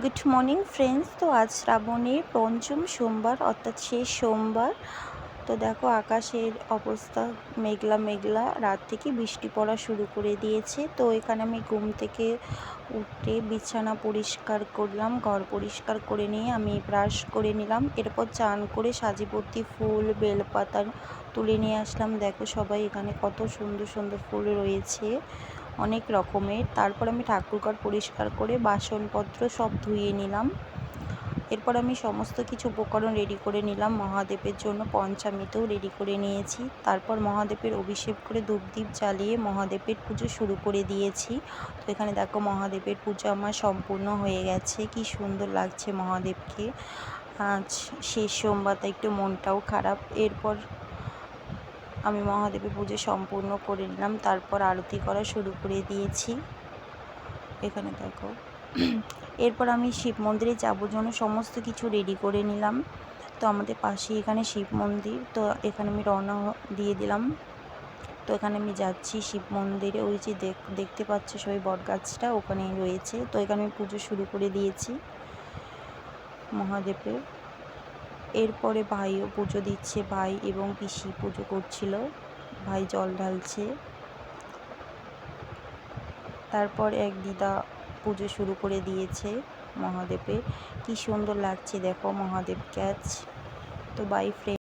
Good morning friends. তো আজ শ্রাবণের পঞ্চম সোমবার, অর্থাৎ শেষ সোমবার। তো দেখো আকাশের অবস্থা মেঘলা মেঘলা, রাত থেকে বৃষ্টি পড়া শুরু করে দিয়েছে। তো এখানে আমি ঘুম থেকে উঠে বিছানা পরিষ্কার করলাম, ঘর পরিষ্কার করে নিয়ে আমি ব্রাশ করে নিলাম। এরপর চান করে সাজিবর্তি ফুল বেলপাতা তুলে নিয়ে আসলাম। দেখো সবাই এখানে কত সুন্দর সুন্দর ফুল রয়েছে, অনেক রকমের। তারপর আমি ঠাকুরঘর পরিষ্কার করে বাসনপত্র সব ধুয়ে নিলাম। এরপর আমি সমস্ত কিছু উপকরণ রেডি করে নিলাম মহাদেবের জন্য, পঞ্চামৃতও রেডি করে নিয়েছি। তারপর মহাদেবের অভিষেক করে ধূপদীপ জ্বালিয়ে মহাদেবের পুজো শুরু করে দিয়েছি। তো এখানে দেখো মহাদেবের পুজো আমার সম্পূর্ণ হয়ে গেছে। কি সুন্দর লাগছে মহাদেবকে। আজ শেষ সোমবার, তাই একটু মনটাও খারাপ। এরপর আমি মহাদেবের পুজো সম্পূর্ণ করে নিলাম। তারপর আরতি করা শুরু করে দিয়েছি। এখানে দেখো এরপর আমি শিব মন্দিরে যাওয়ার জন্য সমস্ত কিছু রেডি করে নিলাম। তো আমাদের পাশে এখানে শিব মন্দির, তো এখানে আমি রওনা দিয়ে দিলাম। তো এখানে আমি যাচ্ছি শিব মন্দিরে। ওই যে দেখতে পাচ্ছি সবাই বটগাছটা ওখানেই রয়েছে। তো এখানে আমি পুজো শুরু করে দিয়েছি মহাদেবের। এরপরে ভাইও পুজো দিচ্ছে, ভাই এবং পিসি পুজো করছিল, ভাই জল ঢালছে। তারপর এক দিদা পুজো শুরু করে দিয়েছে মহাদেবের। কি সুন্দর লাগছে দেখো মহাদেবকে আজ। তো বাই ফ্রেন্ড।